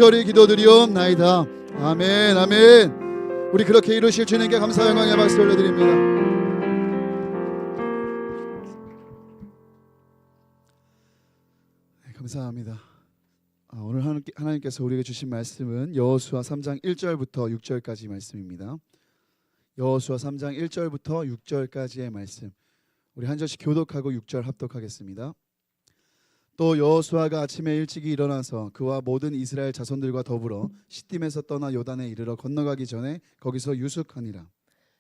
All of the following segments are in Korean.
간절히 기도드리옵나이다. 아멘, 아멘. 우리 그렇게 이루실 주님께 감사 영광의 박수 올려드립니다. 네, 감사합니다. 오늘 하나님께서 우리에게 주신 말씀은 여호수아 3장 1절부터 6절까지 말씀입니다. 여호수아 3장 1절부터 6절까지의 말씀, 우리 한 절씩 교독하고 6절 합독하겠습니다. 또 여호수아가 아침에 일찍이 일어나서 그와 모든 이스라엘 자손들과 더불어 시딤에서 떠나 요단에 이르러 건너가기 전에 거기서 유숙하니라.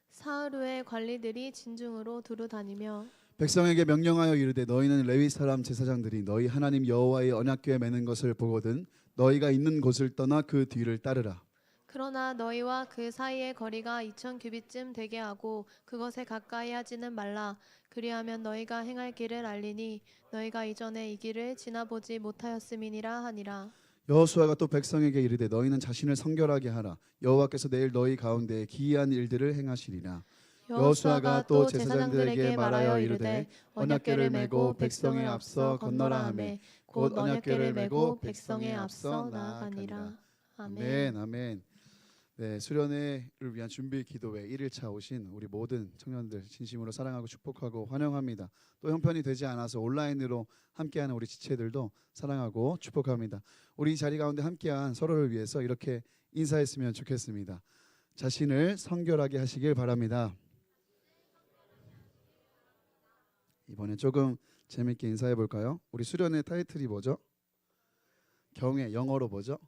사흘 후에 관리들이 진중으로 두루 다니며 백성에게 명령하여 이르되 너희는 레위 사람 제사장들이 너희 하나님 여호와의 언약궤에 매는 것을 보거든 너희가 있는 곳을 떠나 그 뒤를 따르라. 그러나 너희와 그 사이의 거리가 2000규빗쯤 되게 하고 그것에 가까이 하지는 말라. 그리하면 너희가 행할 길을 알리니 너희가 이전에 이 길을 지나보지 못하였음이니라 하니라. 여호수아가 또 백성에게 이르되 너희는 자신을 성결하게 하라. 여호와께서 내일 너희 가운데 기이한 일들을 행하시리라. 여호수아가 또 제사장들에게 말하여 이르되 언약궤를 메고 백성의 앞서 건너라 하매 곧 언약궤를 메고 백성의 앞서 나아가니라. 아멘, 아멘. 네, 수련회를 위한 준비 기도회 1일차 오신 우리 모든 청년들 진심으로 사랑하고 축복하고 환영합니다. 또 형편이 되지 않아서 온라인으로 함께하는 우리 지체들도 사랑하고 축복합니다. 우리 이 자리 가운데 함께한 서로를 위해서 이렇게 인사했으면 좋겠습니다. 자신을 성결하게 하시길 바랍니다. 이번에 조금 재밌게 인사해 볼까요? 우리 수련회 타이틀이 뭐죠? 경외, 영어로 뭐죠?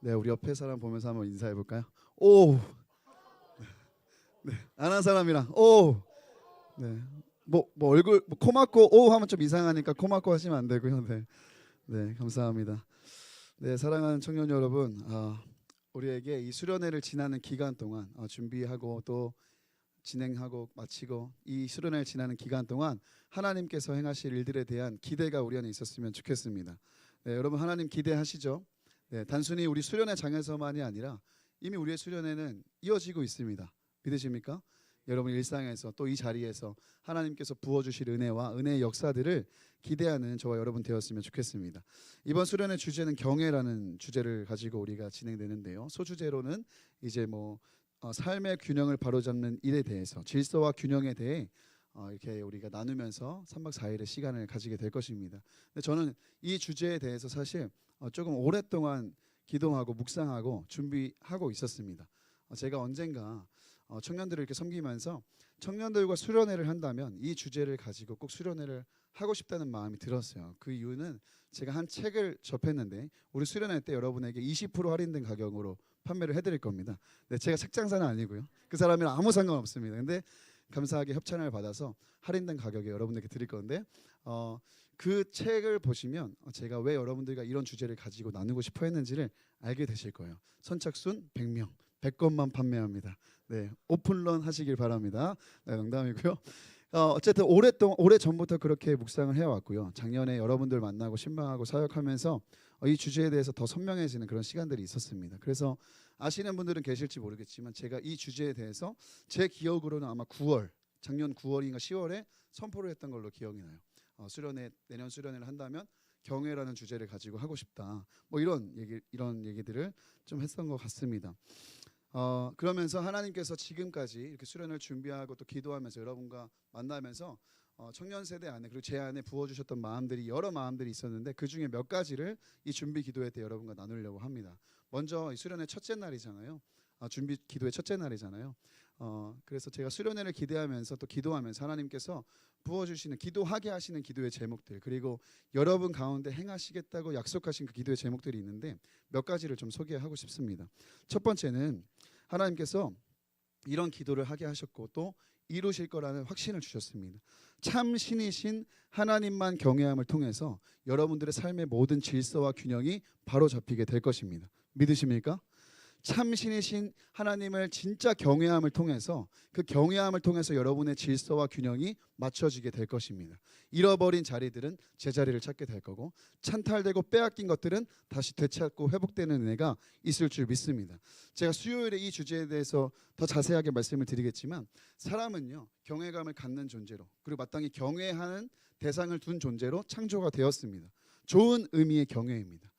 네, 우리 옆에 사람 보면서 한번 인사해 볼까요? 오, 네, 안 한 사람이랑 오, 네, 뭐 얼굴 코 막고 오 하면 좀 이상하니까 코 막고 하시면 안 되고요. 네, 네, 감사합니다. 네, 사랑하는 청년 여러분, 우리에게 이 수련회를 지나는 기간 동안 준비하고 또 진행하고 마치고 이 수련회를 지나는 기간 동안 하나님께서 행하실 일들에 대한 기대가 우리 안에 있었으면 좋겠습니다. 네, 여러분 하나님 기대하시죠? 네, 단순히 우리 수련회 장에서만이 아니라 이미 우리의 수련회는 이어지고 있습니다. 믿으십니까? 여러분 일상에서 또 이 자리에서 하나님께서 부어주실 은혜와 은혜의 역사들을 기대하는 저와 여러분 되었으면 좋겠습니다. 이번 수련회 주제는 경외라는 주제를 가지고 우리가 진행되는데요. 소주제로는 이제 삶의 균형을 바로잡는 일에 대해서 질서와 균형에 대해 이렇게 우리가 나누면서 3박 4일의 시간을 가지게 될 것입니다. 근데 저는 이 주제에 대해서 사실 조금 오랫동안 기도하고 묵상하고 준비하고 있었습니다. 제가 언젠가 청년들을 이렇게 섬기면서 청년들과 수련회를 한다면 이 주제를 가지고 꼭 수련회를 하고 싶다는 마음이 들었어요. 그 이유는 제가 한 책을 접했는데 우리 수련회 때 여러분에게 20% 할인된 가격으로 판매를 해드릴 겁니다. 네, 제가 책 장사는 아니고요. 그 사람이랑 아무 상관없습니다. 근데 감사하게 협찬을 받아서 할인된 가격에 여러분들께 드릴 건데 그 책을 보시면 제가 왜 여러분들과 이런 주제를 가지고 나누고 싶어 했는지를 알게 되실 거예요. 선착순 100명, 100권만 판매합니다. 네, 오픈런 하시길 바랍니다. 네, 농담이고요. 어쨌든 오래 전부터 그렇게 묵상을 해왔고요. 작년에 여러분들 만나고 신방하고 사역하면서 이 주제에 대해서 더 선명해지는 그런 시간들이 있었습니다. 그래서 아시는 분들은 계실지 모르겠지만 제가 이 주제에 대해서 제 기억으로는 아마 작년 9월인가 10월에 선포를 했던 걸로 기억이 나요. 내년 수련회를 한다면 경외라는 주제를 가지고 하고 싶다. 이런 얘기들을 좀 했던 것 같습니다. 그러면서 하나님께서 지금까지 이렇게 수련을 준비하고 또 기도하면서 여러분과 만나면서 청년 세대 안에 그리고 제 안에 부어주셨던 마음들이 여러 마음들이 있었는데 그 중에 몇 가지를 이 준비 기도회 때 여러분과 나누려고 합니다. 먼저 이 수련회 첫째 날이잖아요. 준비 기도회 첫째 날이잖아요. 그래서 제가 수련회를 기대하면서 또 기도하면서 하나님께서 부어주시는 기도하게 하시는 기도의 제목들 그리고 여러분 가운데 행하시겠다고 약속하신 그 기도의 제목들이 있는데 몇 가지를 좀 소개하고 싶습니다. 첫 번째는 하나님께서 이런 기도를 하게 하셨고 또 이루실 거라는 확신을 주셨습니다. 참 신이신 하나님만 경외함을 통해서 여러분들의 삶의 모든 질서와 균형이 바로 잡히게 될 것입니다. 믿으십니까? 참 신이신 하나님을 진짜 경외함을 통해서 그 경외함을 통해서 여러분의 질서와 균형이 맞춰지게 될 것입니다. 잃어버린 자리들은 제자리를 찾게 될 거고 찬탈되고 빼앗긴 것들은 다시 되찾고 회복되는 은혜가 있을 줄 믿습니다. 제가 수요일에 이 주제에 대해서 더 자세하게 말씀을 드리겠지만 사람은요 경외감을 갖는 존재로 그리고 마땅히 경외하는 대상을 둔 존재로 창조가 되었습니다. 좋은 의미의 경외입니다.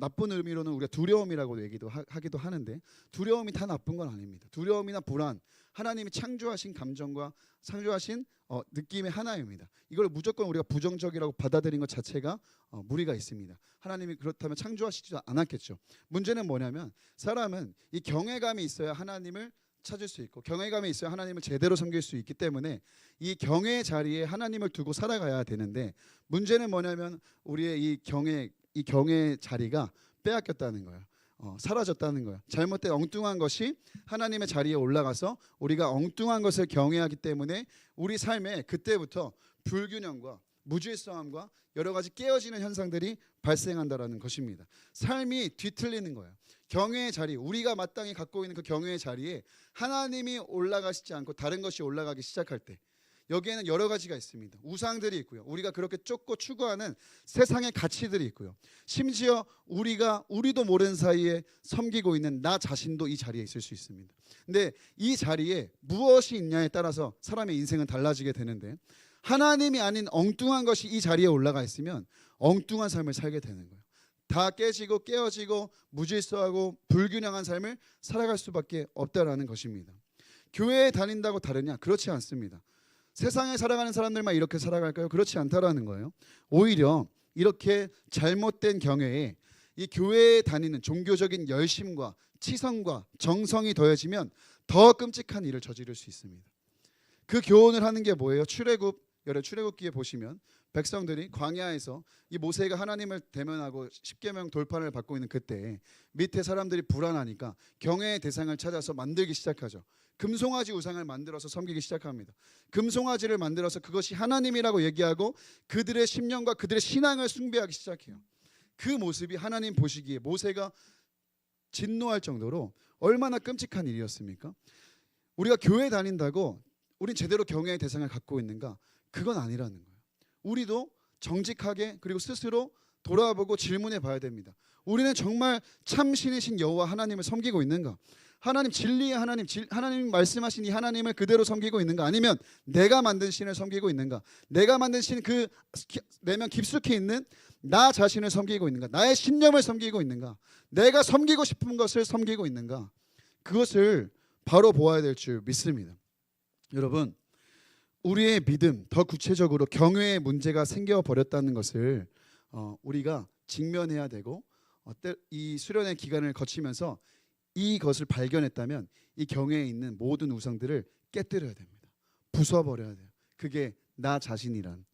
나쁜 의미로는 우리가 두려움이라고 얘기도 하기도 하는데 두려움이 다 나쁜 건 아닙니다. 두려움이나 불안, 하나님이 창조하신 감정과 창조하신 느낌의 하나입니다. 이걸 무조건 우리가 부정적이라고 받아들인 것 자체가 무리가 있습니다. 하나님이 그렇다면 창조하시지 않았겠죠. 문제는 뭐냐면 사람은 이 경외감이 있어야 하나님을 찾을 수 있고 경외감이 있어야 하나님을 제대로 섬길 수 있기 때문에 이 경외의 자리에 하나님을 두고 살아가야 되는데 문제는 뭐냐면 우리의 이 경외의 자리가 빼앗겼다는 거예요. 사라졌다는 거예요. 잘못된 엉뚱한 것이 하나님의 자리에 올라가서 우리가 엉뚱한 것을 경외하기 때문에 우리 삶에 그때부터 불균형과 무질서함과 여러 가지 깨어지는 현상들이 발생한다라는 것입니다. 삶이 뒤틀리는 거예요. 경외의 자리, 우리가 마땅히 갖고 있는 그 경외의 자리에 하나님이 올라가시지 않고 다른 것이 올라가기 시작할 때 여기에는 여러 가지가 있습니다. 우상들이 있고요. 우리가 그렇게 쫓고 추구하는 세상의 가치들이 있고요. 심지어 우리도 모르는 사이에 섬기고 있는 나 자신도 이 자리에 있을 수 있습니다. 근데 이 자리에 무엇이 있냐에 따라서 사람의 인생은 달라지게 되는데 하나님이 아닌 엉뚱한 것이 이 자리에 올라가 있으면 엉뚱한 삶을 살게 되는 거예요. 다 깨지고 깨어지고 무질서하고 불균형한 삶을 살아갈 수밖에 없다라는 것입니다. 교회에 다닌다고 다르냐? 그렇지 않습니다. 세상에 살아가는 사람들만 이렇게 살아갈까요? 그렇지 않다라는 거예요. 오히려 이렇게 잘못된 경외에 이 교회에 다니는 종교적인 열심과 치성과 정성이 더해지면 더 끔찍한 일을 저지를 수 있습니다. 그 교훈을 하는 게 뭐예요? 출애굽기에 보시면 백성들이 광야에서 이 모세가 하나님을 대면하고 십계명 돌판을 받고 있는 그때 밑에 사람들이 불안하니까 경외의 대상을 찾아서 만들기 시작하죠. 금송아지 우상을 만들어서 섬기기 시작합니다. 금송아지를 만들어서 그것이 하나님이라고 얘기하고 그들의 심령과 그들의 신앙을 숭배하기 시작해요. 그 모습이 하나님 보시기에 모세가 진노할 정도로 얼마나 끔찍한 일이었습니까? 우리가 교회 다닌다고 우린 제대로 경외의 대상을 갖고 있는가? 그건 아니라는 거예요. 우리도 정직하게 그리고 스스로 돌아보고 질문해 봐야 됩니다. 우리는 정말 참 신이신 여호와 하나님을 섬기고 있는가? 하나님 진리의 하나님 말씀하신 이 하나님을 그대로 섬기고 있는가? 아니면 내가 만든 신을 섬기고 있는가? 내가 만든 신 그 내면 깊숙이 있는 나 자신을 섬기고 있는가? 나의 신념을 섬기고 있는가? 내가 섬기고 싶은 것을 섬기고 있는가? 그것을 바로 보아야 될 줄 믿습니다. 여러분, 우리의 믿음, 더 구체적으로 경외의 문제가 생겨버렸다는 것을 우리가 직면해야 되고 이 수련의 기간을 거치면서 이것을 발견했다면 이 경외에 있는 모든 우상들을 깨뜨려야 됩니다. 부숴버려야 돼요. 그게 나 자신이라는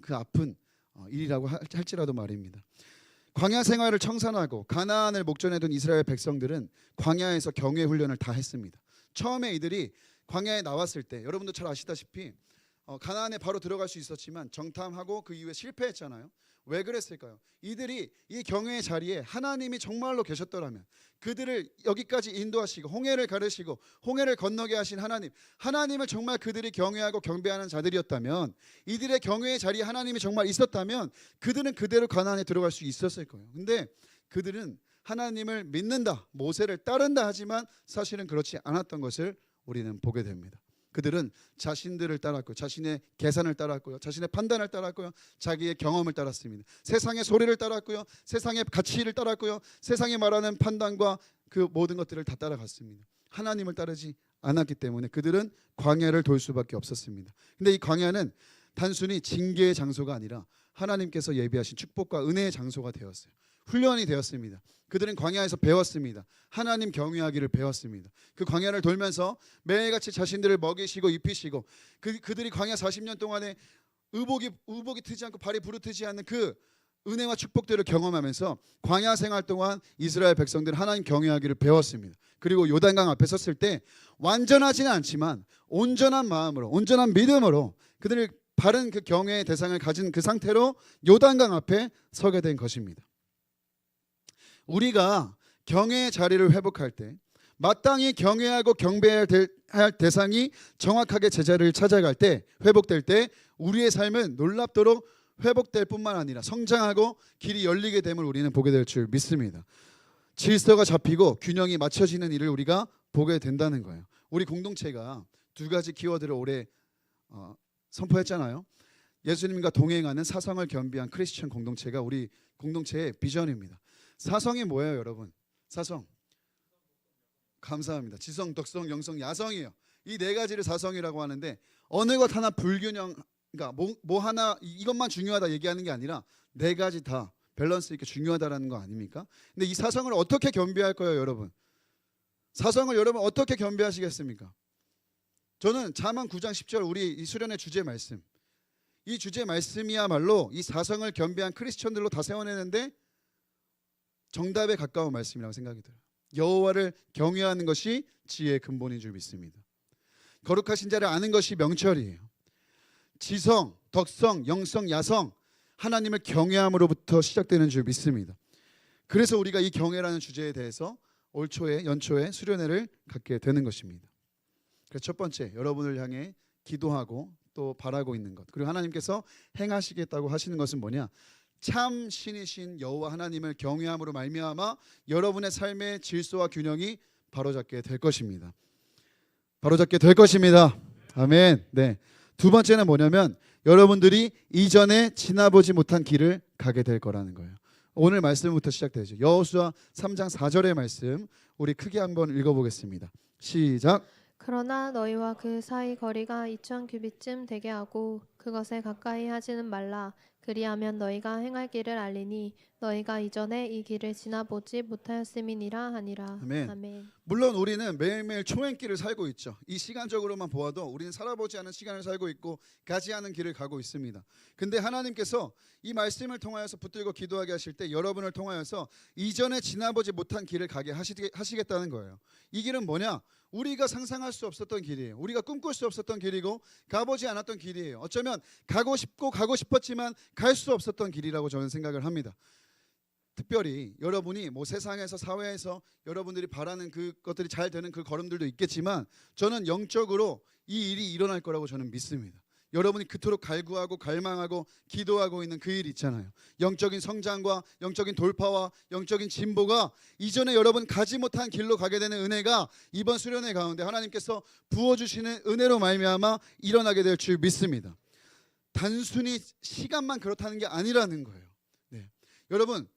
그 아픈 일이라고 할지라도 말입니다. 광야 생활을 청산하고 가나안을 목전에 둔 이스라엘 백성들은 광야에서 경외 훈련을 다 했습니다. 처음에 이들이 광야에 나왔을 때 여러분도 잘 아시다시피 가나안에 바로 들어갈 수 있었지만 정탐하고 그 이후에 실패했잖아요. 왜 그랬을까요? 이들이 이 경외의 자리에 하나님이 정말로 계셨더라면 그들을 여기까지 인도하시고 홍해를 가르시고 홍해를 건너게 하신 하나님을 정말 그들이 경외하고 경배하는 자들이었다면 이들의 경외의 자리에 하나님이 정말 있었다면 그들은 그대로 가나안에 들어갈 수 있었을 거예요. 근데 그들은 하나님을 믿는다, 모세를 따른다 하지만 사실은 그렇지 않았던 것을 우리는 보게 됩니다. 그들은 자신들을 따랐고요. 자신의 계산을 따랐고요. 자신의 판단을 따랐고요. 자기의 경험을 따랐습니다. 세상의 소리를 따랐고요. 세상의 가치를 따랐고요. 세상이 말하는 판단과 그 모든 것들을 다 따라갔습니다. 하나님을 따르지 않았기 때문에 그들은 광야를 돌 수밖에 없었습니다. 근데 이 광야는 단순히 징계의 장소가 아니라 하나님께서 예비하신 축복과 은혜의 장소가 되었어요. 훈련이 되었습니다. 그들은 광야에서 배웠습니다. 하나님 경외하기를 배웠습니다. 그 광야를 돌면서 매일같이 자신들을 먹이시고 입히시고 그들이 광야 40년 동안에 의복이 트지 않고 발이 부르트지 않는 그 은혜와 축복들을 경험하면서 광야 생활 동안 이스라엘 백성들은 하나님 경외하기를 배웠습니다. 그리고 요단강 앞에 섰을 때 완전하지는 않지만 온전한 마음으로 온전한 믿음으로 그들을 바른 그 경외의 대상을 가진 그 상태로 요단강 앞에 서게 된 것입니다. 우리가 경외의 자리를 회복할 때 마땅히 경외하고 경배해야 할 대상이 정확하게 제자리를 찾아갈 때 회복될 때 우리의 삶은 놀랍도록 회복될 뿐만 아니라 성장하고 길이 열리게 됨을 우리는 보게 될 줄 믿습니다. 질서가 잡히고 균형이 맞춰지는 일을 우리가 보게 된다는 거예요. 우리 공동체가 두 가지 키워드를 올해 선포했잖아요. 예수님과 동행하는 사성을 겸비한 크리스천 공동체가 우리 공동체의 비전입니다. 사성이 뭐예요, 여러분? 사성. 감사합니다. 지성, 덕성, 영성, 야성이에요. 이 네 가지를 사성이라고 하는데 어느 것 하나 불균형, 그러니까 뭐 하나 이것만 중요하다 얘기하는 게 아니라 네 가지 다 밸런스 있게 중요하다라는 거 아닙니까? 근데 이 사성을 어떻게 겸비할 거예요, 여러분? 사성을 여러분 어떻게 겸비하시겠습니까? 저는 잠언 9장 10절 우리 이 수련의 주제 말씀, 이 주제 말씀이야말로 이 사성을 겸비한 크리스천들로 다 세워내는데 정답에 가까운 말씀이라고 생각이 들어요. 여호와를 경외하는 것이 지혜의 근본인 줄 믿습니다. 거룩하신 자를 아는 것이 명철이에요. 지성, 덕성, 영성, 야성, 하나님을 경외함으로부터 시작되는 줄 믿습니다. 그래서 우리가 이 경외라는 주제에 대해서 올 초에 연초에 수련회를 갖게 되는 것입니다. 그래서 첫 번째, 여러분을 향해 기도하고 또 바라고 있는 것, 그리고 하나님께서 행하시겠다고 하시는 것은 뭐냐? 참 신이신 여호와 하나님을 경외함으로 말미암아 여러분의 삶의 질서와 균형이 바로잡게 될 것입니다. 바로잡게 될 것입니다. 아멘. 네. 두 번째는 뭐냐면 여러분들이 이전에 지나보지 못한 길을 가게 될 거라는 거예요. 오늘 말씀부터 시작되죠. 여호수아 3장 4절의 말씀 우리 크게 한번 읽어보겠습니다. 시작. 그러나 너희와 그 사이 거리가 2천 규빗쯤 되게 하고 그것에 가까이 하지는 말라. 그리하면 너희가 행할 길을 알리니 너희가 이전에 이 길을 지나보지 못하였음이니라 하니라. 아멘. 아멘. 물론 우리는 매일매일 초행길을 살고 있죠. 이 시간적으로만 보아도 우리는 살아보지 않은 시간을 살고 있고 가지 않은 길을 가고 있습니다. 근데 하나님께서 이 말씀을 통하여서 붙들고 기도하게 하실 때 여러분을 통하여서 이전에 지나보지 못한 길을 가게 하시겠다는 거예요. 이 길은 뭐냐? 우리가 상상할 수 없었던 길이에요. 우리가 꿈꿀 수 없었던 길이고 가보지 않았던 길이에요. 어쩌면 가고 싶고 가고 싶었지만 갈 수 없었던 길이라고 저는 생각을 합니다. 특별히 여러분이 뭐 세상에서 사회에서 여러분들이 바라는 그것들이 잘 되는 그 걸음들도 있겠지만 저는 영적으로 이 일이 일어날 거라고 저는 믿습니다. 여러분이 그토록 갈구하고 갈망하고 기도하고 있는 그 일 있잖아요. 영적인 성장과 영적인 돌파와 영적인 진보가 이전에 여러분 가지 못한 길로 가게 되는 은혜가 이번 수련회 가운데 하나님께서 부어주시는 은혜로 말미암아 일어나게 될 줄 믿습니다. 단순히 시간만 그렇다는 게 아니라는 거예요. 네. 여러분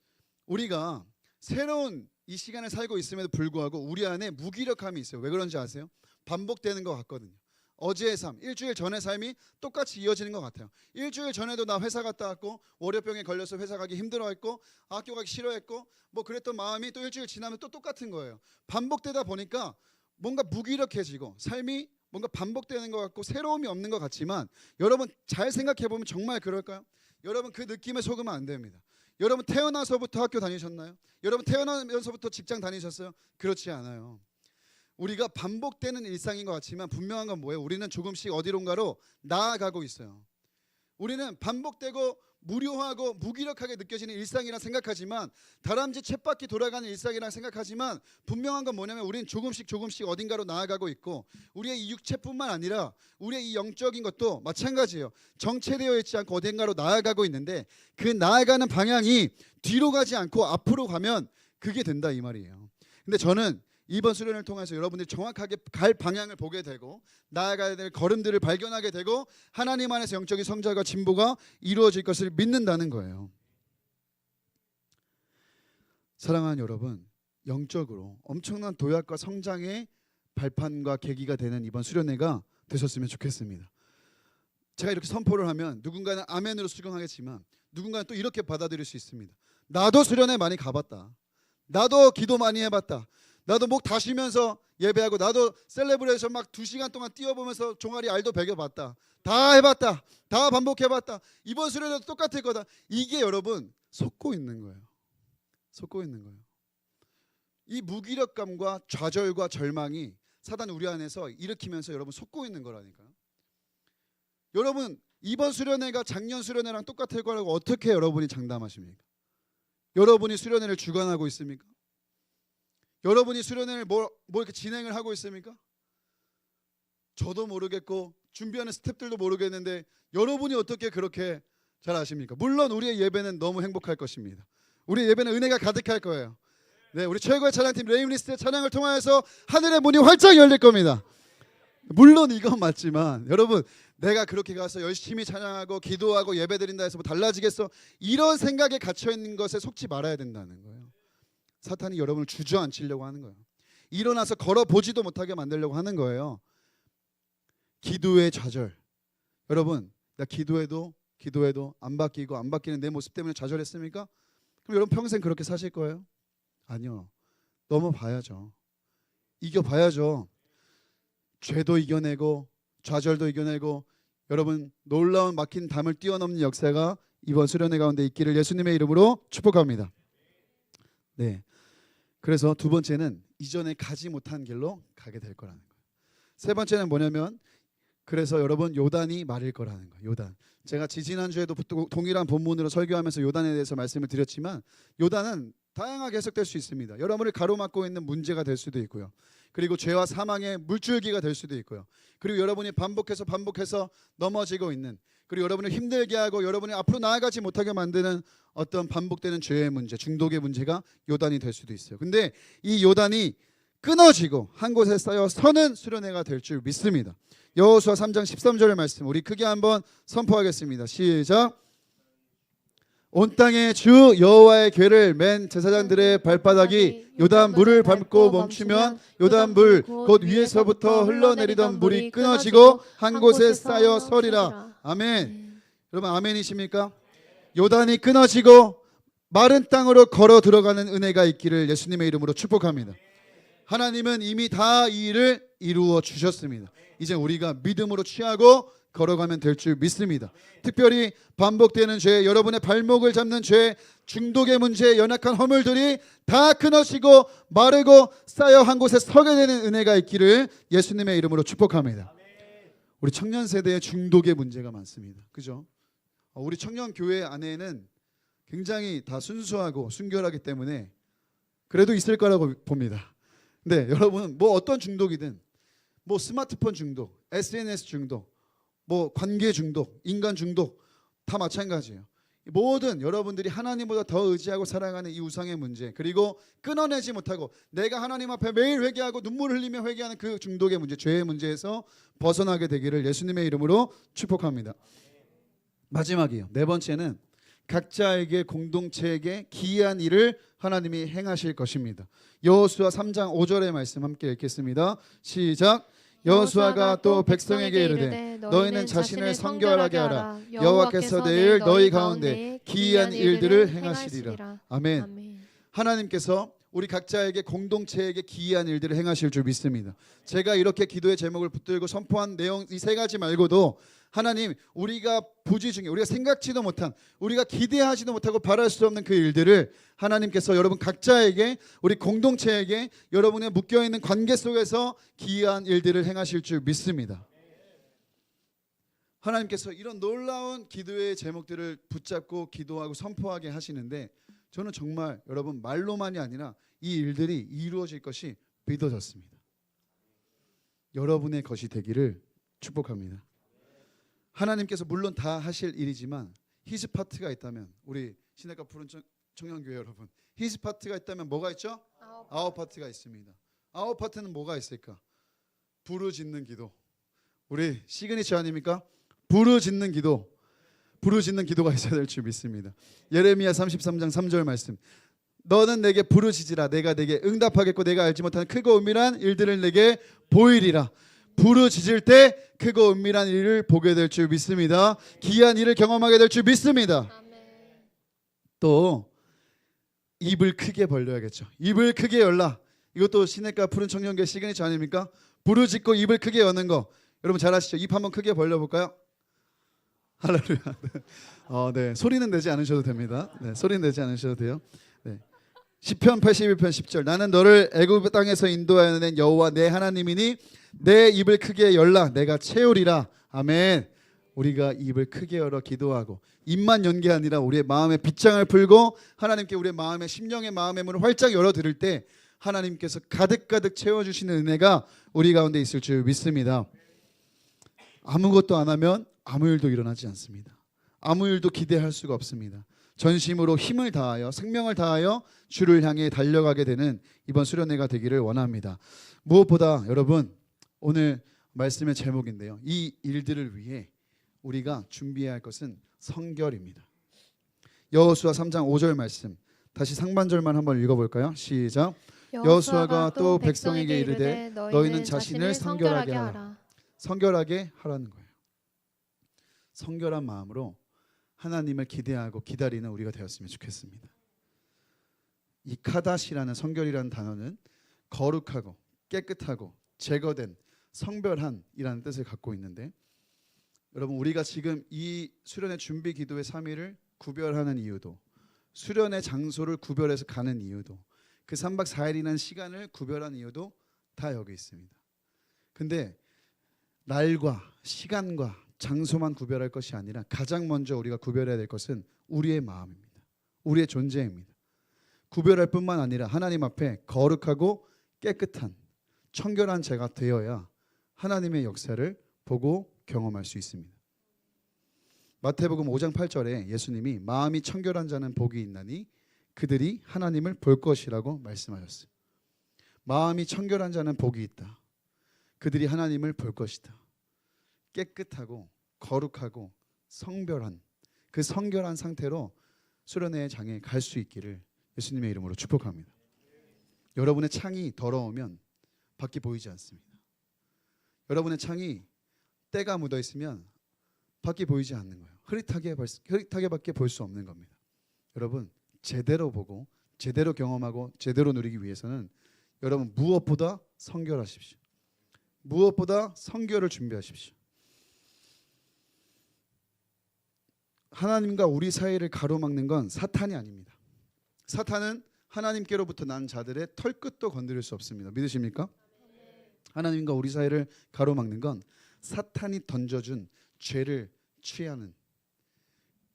우리가 새로운 이 시간을 살고 있음에도 불구하고 우리 안에 무기력함이 있어요. 왜 그런지 아세요? 반복되는 것 같거든요. 어제의 삶, 일주일 전의 삶이 똑같이 이어지는 것 같아요. 일주일 전에도 나 회사 갔다 왔고 월요병에 걸려서 회사 가기 힘들어했고 학교 가기 싫어했고 뭐 그랬던 마음이 또 일주일 지나면 또 똑같은 거예요. 반복되다 보니까 뭔가 무기력해지고 삶이 뭔가 반복되는 것 같고 새로움이 없는 것 같지만 여러분 잘 생각해보면 정말 그럴까요? 여러분 그 느낌에 속으면 안 됩니다. 여러분 태어나서부터 학교 다니셨나요? 여러분 태어나면서부터 직장 다니셨어요? 그렇지 않아요. 우리가 반복되는 일상인 것 같지만 분명한 건 뭐예요? 우리는 조금씩 어디론가로 나아가고 있어요. 우리는 반복되고 무료하고 무기력하게 느껴지는 일상이라 생각하지만 다람쥐 쳇바퀴 돌아가는 일상이라 생각하지만 분명한 건 뭐냐면 우리는 조금씩 어딘가로 나아가고 있고 우리의 이 육체뿐만 아니라 우리의 이 영적인 것도 마찬가지예요. 정체되어 있지 않고 어딘가로 나아가고 있는데 그 나아가는 방향이 뒤로 가지 않고 앞으로 가면 그게 된다 이 말이에요. 근데 저는 이번 수련을 통해서 여러분들이 정확하게 갈 방향을 보게 되고 나아가야 될 걸음들을 발견하게 되고 하나님 안에서 영적인 성장과 진보가 이루어질 것을 믿는다는 거예요. 사랑하는 여러분, 영적으로 엄청난 도약과 성장의 발판과 계기가 되는 이번 수련회가 되셨으면 좋겠습니다. 제가 이렇게 선포를 하면 누군가는 아멘으로 수긍하겠지만 누군가는 또 이렇게 받아들일 수 있습니다. 나도 수련회 많이 가봤다. 나도 기도 많이 해봤다. 나도 목 다쉬면서 예배하고 나도 셀레브레이션 막 2시간 동안 뛰어보면서 종아리 알도 베겨봤다. 다 해봤다. 다 반복해봤다. 이번 수련회도 똑같을 거다. 이게 여러분 속고 있는 거예요. 속고 있는 거예요. 이 무기력감과 좌절과 절망이 사단이 우리 안에서 일으키면서 여러분 속고 있는 거라니까요. 여러분 이번 수련회가 작년 수련회랑 똑같을 거라고 어떻게 여러분이 장담하십니까? 여러분이 수련회를 주관하고 있습니까? 여러분이 수련회를 뭐 이렇게 진행을 하고 있습니까? 저도 모르겠고 준비하는 스태프들도 모르겠는데 여러분이 어떻게 그렇게 잘 아십니까? 물론 우리의 예배는 너무 행복할 것입니다. 우리의 예배는 은혜가 가득할 거예요. 네, 우리 최고의 찬양팀 레임리스트의 찬양을 통하여서 하늘의 문이 활짝 열릴 겁니다. 물론 이건 맞지만 여러분, 내가 그렇게 가서 열심히 찬양하고 기도하고 예배드린다 해서 뭐 달라지겠어? 이런 생각에 갇혀 있는 것에 속지 말아야 된다는 거예요. 사탄이 여러분을 주저앉히려고 하는 거예요. 일어나서 걸어보지도 못하게 만들려고 하는 거예요. 기도의 좌절. 여러분, 나 기도해도 안 바뀌고 안 바뀌는 내 모습 때문에 좌절했습니까? 그럼 여러분 평생 그렇게 사실 거예요? 아니요. 넘어봐야죠. 이겨봐야죠. 죄도 이겨내고 좌절도 이겨내고 여러분 놀라운 막힌 담을 뛰어넘는 역사가 이번 수련회 가운데 있기를 예수님의 이름으로 축복합니다. 네. 그래서 두 번째는 이전에 가지 못한 길로 가게 될 거라는 거예요. 세 번째는 뭐냐면 그래서 여러분 요단이 마를 거라는 거예요. 요단. 제가 지지난주에도 동일한 본문으로 설교하면서 요단에 대해서 말씀을 드렸지만 요단은 다양하게 해석될 수 있습니다. 여러분을 가로막고 있는 문제가 될 수도 있고요. 그리고 죄와 사망의 물줄기가 될 수도 있고요. 그리고 여러분이 반복해서 넘어지고 있는, 그리고 여러분을 힘들게 하고 여러분이 앞으로 나아가지 못하게 만드는 어떤 반복되는 죄의 문제, 중독의 문제가 요단이 될 수도 있어요. 근데 이 요단이 끊어지고 한 곳에 쌓여 서는 수련회가 될 줄 믿습니다. 여호수아 3장 13절의 말씀 우리 크게 한번 선포하겠습니다. 시작. 온 땅에 주 여호와의 궤를 맨 제사장들의 발바닥이 요단 물을 밟고 멈추면 요단 물 곧 위에서부터 흘러내리던 물이 끊어지고 한 곳에 쌓여 서리라. 아멘. 여러분 아멘이십니까? 요단이 끊어지고 마른 땅으로 걸어 들어가는 은혜가 있기를 예수님의 이름으로 축복합니다. 하나님은 이미 다 이 일을 이루어 주셨습니다. 이제 우리가 믿음으로 취하고 걸어가면 될 줄 믿습니다. 특별히 반복되는 죄, 여러분의 발목을 잡는 죄, 중독의 문제, 연약한 허물들이 다 끊어지고 마르고 쌓여 한 곳에 서게 되는 은혜가 있기를 예수님의 이름으로 축복합니다. 우리 청년 세대의 중독의 문제가 많습니다. 그죠? 우리 청년 교회 안에는 굉장히 다 순수하고 순결하기 때문에 그래도 있을 거라고 봅니다. 근데 여러분 뭐 어떤 중독이든 뭐 스마트폰 중독, SNS 중독, 뭐 관계 중독, 인간 중독 다 마찬가지예요. 모든 여러분들이 하나님보다 더 의지하고 살아가는 이 우상의 문제, 그리고 끊어내지 못하고 내가 하나님 앞에 매일 회개하고 눈물 흘리며 회개하는 그 중독의 문제, 죄의 문제에서 벗어나게 되기를 예수님의 이름으로 축복합니다. 마지막이에요. 네 번째는 각자에게 공동체에게 기이한 일을 하나님이 행하실 것입니다. 여호수아 3장 5절의 말씀 함께 읽겠습니다. 시작. 여호수아가 또 백성에게 이르되 너희는 자신을 성결하게 하라. 여호와께서 내일 너희 가운데 기이한 일들을 행하시리라. 아멘. 하나님께서 우리 각자에게 공동체에게 기이한 일들을 행하실 줄 믿습니다. 제가 이렇게 기도의 제목을 붙들고 선포한 내용 이 세 가지 말고도 하나님 우리가 부지 중에 우리가 생각지도 못한, 우리가 기대하지도 못하고 바랄 수 없는 그 일들을 하나님께서 여러분 각자에게, 우리 공동체에게, 여러분의 묶여있는 관계 속에서 기이한 일들을 행하실 줄 믿습니다. 하나님께서 이런 놀라운 기도의 제목들을 붙잡고 기도하고 선포하게 하시는데 저는 정말 여러분 말로만이 아니라 이 일들이 이루어질 것이 믿어졌습니다. 여러분의 것이 되기를 축복합니다. 하나님께서 물론 다 하실 일이지만 히스 파트가 있다면, 우리 시내가 푸른 청년교회 여러분, 히스 파트가 있다면 뭐가 있죠? 아웃 파트가 있습니다. 아웃 파트는 뭐가 있을까? 부르짖는 기도. 우리 시그니처 아닙니까? 부르짖는 기도. 부르짖는 기도가 있어야 될 줄 믿습니다. 예레미야 33장 3절 말씀. 너는 내게 부르짖으라. 내가 내게 응답하겠고 내가 알지 못하는 크고 은밀한 일들을 내게 보이리라. 부르짖을 때 크고 은밀한 일을 보게 될 줄 믿습니다. 기이한 일을 경험하게 될 줄 믿습니다. 또 입을 크게 벌려야겠죠. 입을 크게 열라. 이것도 시냇가 푸른 청년교회 시그니처 아닙니까? 부르짖고 입을 크게 여는 거. 여러분 잘 아시죠? 입 한번 크게 벌려볼까요? 할렐루야. 네. 소리는 내지 않으셔도 됩니다. 네, 소리는 내지 않으셔도 돼요. 네. 시편 81편 10절. 나는 너를 애굽 땅에서 인도하여 낸 여호와 내 하나님이니 내 입을 크게 열라. 내가 채우리라. 아멘. 우리가 입을 크게 열어 기도하고 입만 연 게 아니라 우리의 마음의 빗장을 풀고 하나님께 우리의 마음의 심령의 마음의 문을 활짝 열어 드릴 때 하나님께서 가득가득 채워주시는 은혜가 우리 가운데 있을 줄 믿습니다. 아무것도 안 하면 아무 일도 일어나지 않습니다. 아무 일도 기대할 수가 없습니다. 전심으로 힘을 다하여 생명을 다하여 주를 향해 달려가게 되는 이번 수련회가 되기를 원합니다. 무엇보다 여러분 오늘 말씀의 제목인데요. 이 일들을 위해 우리가 준비해야 할 것은 성결입니다. 여호수아 3장 5절 말씀 다시 상반절만 한번 읽어볼까요? 시작. 여호수아가 또 백성에게 이르되 너희는 자신을 성결하게 하라. 성결하게 하라는 거예요. 성결한 마음으로 하나님을 기대하고 기다리는 우리가 되었으면 좋겠습니다. 이 카다시라는 성결이라는 단어는 거룩하고 깨끗하고 제거된 성별한이라는 뜻을 갖고 있는데, 여러분 우리가 지금 이 수련의 준비 기도의 3일을 구별하는 이유도, 수련의 장소를 구별해서 가는 이유도, 그 3박 4일이라는 시간을 구별한 이유도 다 여기 있습니다. 근데 날과 시간과 장소만 구별할 것이 아니라 가장 먼저 우리가 구별해야 될 것은 우리의 마음입니다. 우리의 존재입니다. 구별할 뿐만 아니라 하나님 앞에 거룩하고 깨끗한 청결한 자가 되어야 하나님의 역사를 보고 경험할 수 있습니다. 마태복음 5장 8절에 예수님이 마음이 청결한 자는 복이 있나니 그들이 하나님을 볼 것이라고 말씀하셨어요. 마음이 청결한 자는 복이 있다. 그들이 하나님을 볼 것이다. 깨끗하고 거룩하고 성별한 그 성결한 상태로 수련회의 장에 갈 수 있기를 예수님의 이름으로 축복합니다. 여러분의 창이 더러우면 밖이 보이지 않습니다. 여러분의 창이 때가 묻어 있으면 밖이 보이지 않는 거예요. 흐릿하게밖에 볼 수 없는 겁니다. 여러분 제대로 보고 제대로 경험하고 제대로 누리기 위해서는 여러분 무엇보다 성결하십시오. 무엇보다 성결을 준비하십시오. 하나님과 우리 사이를 가로막는 건 사탄이 아닙니다. 사탄은 하나님께로부터 난 자들의 털끝도 건드릴 수 없습니다. 믿으십니까? 하나님과 우리 사이를 가로막는 건 사탄이 던져준 죄를 취하는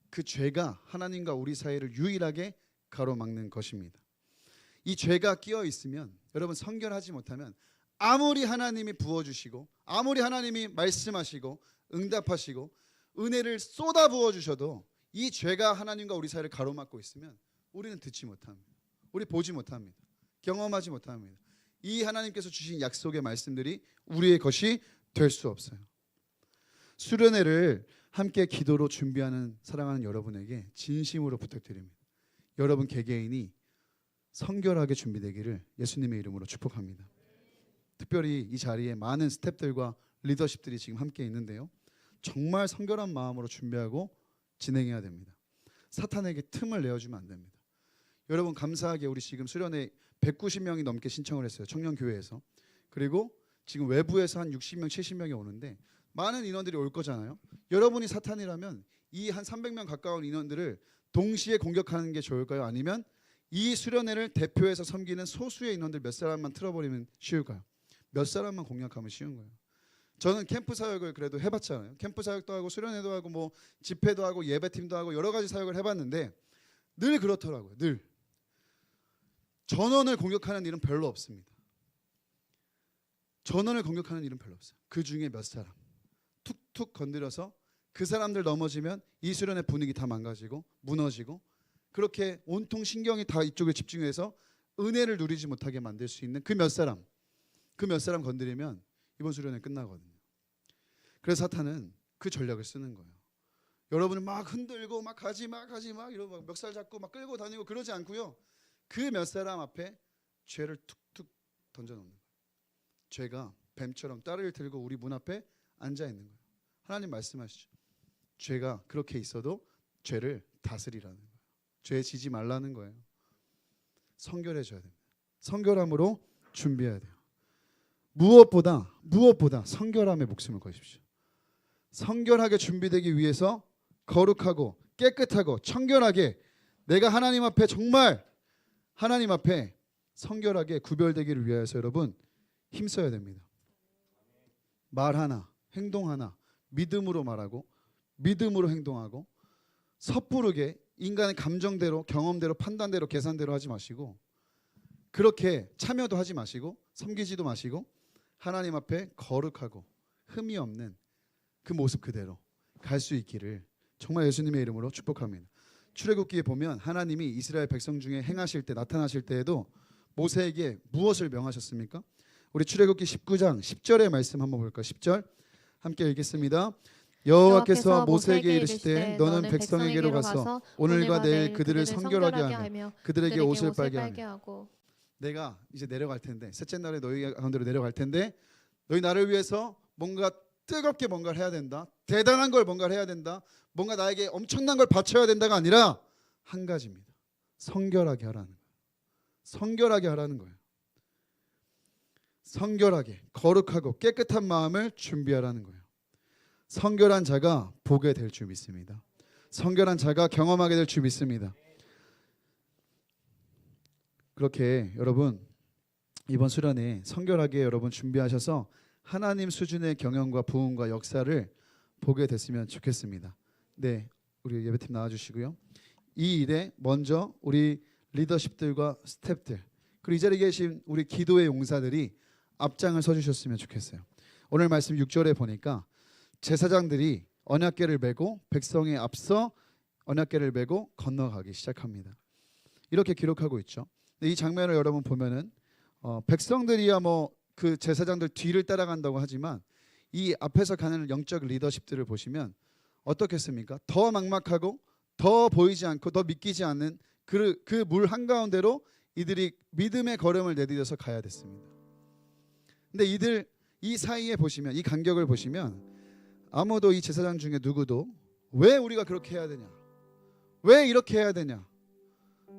그 죄가 하나님과 우리 사이를 유일하게 가로막는 것입니다. 이 죄가 끼어 있으면 여러분 성결하지 못하면 아무리 하나님이 부어주시고 아무리 하나님이 말씀하시고 응답하시고 은혜를 쏟아 부어주셔도 이 죄가 하나님과 우리 사이를 가로막고 있으면 우리는 듣지 못합니다. 우리 보지 못합니다. 경험하지 못합니다. 이 하나님께서 주신 약속의 말씀들이 우리의 것이 될 수 없어요. 수련회를 함께 기도로 준비하는 사랑하는 여러분에게 진심으로 부탁드립니다. 여러분 개개인이 성결하게 준비되기를 예수님의 이름으로 축복합니다. 특별히 이 자리에 많은 스태프들과 리더십들이 지금 함께 있는데요. 정말 성결한 마음으로 준비하고 진행해야 됩니다. 사탄에게 틈을 내어주면 안 됩니다. 여러분 감사하게 우리 지금 수련회 190명이 넘게 신청을 했어요. 청년교회에서. 그리고 지금 외부에서 한 60명, 70명이 오는데 많은 인원들이 올 거잖아요. 여러분이 사탄이라면 이 한 300명 가까운 인원들을 동시에 공격하는 게 좋을까요? 아니면 이 수련회를 대표해서 섬기는 소수의 인원들 몇 사람만 틀어버리면 쉬울까요? 몇 사람만 공략하면 쉬운 거예요. 저는 캠프 사역을 그래도 해봤잖아요. 캠프 사역도 하고 수련회도 하고 뭐 집회도 하고 예배팀도 하고 여러 가지 사역을 해봤는데 늘 그렇더라고요. 늘 전원을 공격하는 일은 별로 없습니다. 전원을 공격하는 일은 별로 없어요. 그 중에 몇 사람 툭툭 건드려서 그 사람들 넘어지면 이 수련의 분위기 다 망가지고 무너지고 그렇게 온통 신경이 다 이쪽에 집중해서 은혜를 누리지 못하게 만들 수 있는 그 몇 사람 건드리면 이번 수련회 끝나거든요. 그래서 사탄은 그 전략을 쓰는 거예요. 여러분을 막 흔들고 막 가지 막 이러고 막 멱살 잡고 막 끌고 다니고 그러지 않고요. 그 몇 사람 앞에 죄를 툭툭 던져놓는 거예요. 죄가 뱀처럼 따를 들고 우리 문 앞에 앉아 있는 거예요. 하나님 말씀하시죠. 죄가 그렇게 있어도 죄를 다스리라는 거예요. 죄에 지지 말라는 거예요. 성결해져야 됩니다. 성결함으로 준비해야 돼요. 무엇보다 성결함에 목숨을 거십시오. 성결하게 준비되기 위해서 거룩하고 깨끗하고 청결하게 내가 하나님 앞에 정말 하나님 앞에 성결하게 구별되기를 위하여서 여러분 힘써야 됩니다. 말 하나, 행동 하나 믿음으로 말하고 믿음으로 행동하고 섣부르게 인간의 감정대로 경험대로 판단대로 계산대로 하지 마시고 그렇게 참여도 하지 마시고 섬기지도 마시고 하나님 앞에 거룩하고 흠이 없는 그 모습 그대로 갈 수 있기를 정말 예수님의 이름으로 축복합니다. 출애굽기에 보면 하나님이 이스라엘 백성 중에 행하실 때 나타나실 때에도 모세에게 무엇을 명하셨습니까? 우리 출애굽기 19장 10절의 말씀 한번 볼까요? 10절 함께 읽겠습니다. 여호와께서 모세에게 이르시되 너는 백성에게로 가서 오늘과 내일 그들을 성결하게 하며 그들에게 옷을 빨게 하고 내가 이제 내려갈 텐데 셋째 날에 너희 가운데로 내려갈 텐데 너희 나를 위해서 뭔가 뜨겁게 뭔가를 해야 된다. 대단한 걸 뭔가를 해야 된다. 뭔가 나에게 엄청난 걸 바쳐야 된다가 아니라 한 가지입니다. 성결하게 하라는 거예요. 성결하게 하라는 거예요. 성결하게 거룩하고 깨끗한 마음을 준비하라는 거예요. 성결한 자가 보게 될 줄 믿습니다. 성결한 자가 경험하게 될 줄 믿습니다. 그렇게 여러분 이번 수련회 성결하게 여러분 준비하셔서 하나님 수준의 경영과 부흥과 역사를 보게 됐으면 좋겠습니다. 네, 우리 예배팀 나와주시고요. 이 일에 먼저 우리 리더십들과 스태프들 그리고 이 자리에 계신 우리 기도의 용사들이 앞장을 서주셨으면 좋겠어요. 오늘 말씀 6절에 보니까 제사장들이 언약궤를 메고 백성에 앞서 언약궤를 메고 건너가기 시작합니다. 이렇게 기록하고 있죠. 이 장면을 여러분 보면은 백성들이야 뭐 그 제사장들 뒤를 따라간다고 하지만 이 앞에서 가는 영적 리더십들을 보시면 어떻겠습니까? 더 막막하고 더 보이지 않고 더 믿기지 않는 그 물 한가운데로 이들이 믿음의 걸음을 내디뎌서 가야 됐습니다. 근데 이들 이 사이에 보시면 이 간격을 보시면 아무도 이 제사장 중에 누구도 왜 우리가 그렇게 해야 되냐? 왜 이렇게 해야 되냐?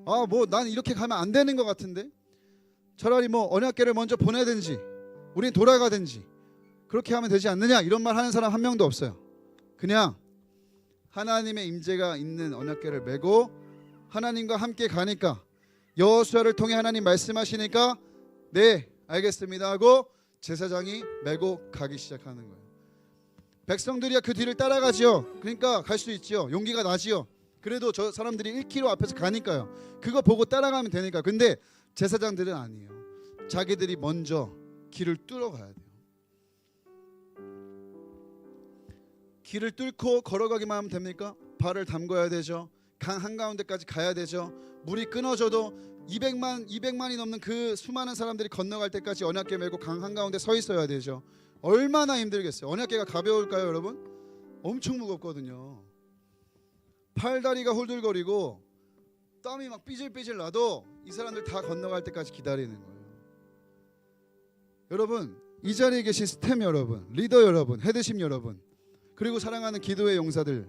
아, 뭐 난 이렇게 가면 안 되는 것 같은데 차라리 뭐 언약궤를 먼저 보내든지 우린 돌아가든지 그렇게 하면 되지 않느냐 이런 말 하는 사람 한 명도 없어요. 그냥 하나님의 임재가 있는 언약궤를 메고 하나님과 함께 가니까 여호수아를 통해 하나님 말씀하시니까 네 알겠습니다 하고 제사장이 메고 가기 시작하는 거예요. 백성들이야 그 뒤를 따라가지요. 그러니까 갈 수 있지요. 용기가 나지요. 그래도 저 사람들이 1km 앞에서 가니까요. 그거 보고 따라가면 되니까. 근데 제사장들은 아니에요. 자기들이 먼저 길을 뚫어 가야 돼요. 길을 뚫고 걸어가기만 하면 됩니까? 발을 담궈야 되죠. 강 한가운데까지 가야 되죠. 물이 끊어져도 200만이 넘는 그 수많은 사람들이 건너갈 때까지 언약궤 메고 강 한가운데 서 있어야 되죠. 얼마나 힘들겠어요. 언약궤가 가벼울까요 여러분? 엄청 무겁거든요. 팔다리가 홀들거리고 땀이 막 삐질삐질 나도 이 사람들 다 건너갈 때까지 기다리는 거예요. 여러분 이 자리에 계신 스템 여러분, 리더 여러분, 헤드심 여러분, 그리고 사랑하는 기도의 용사들,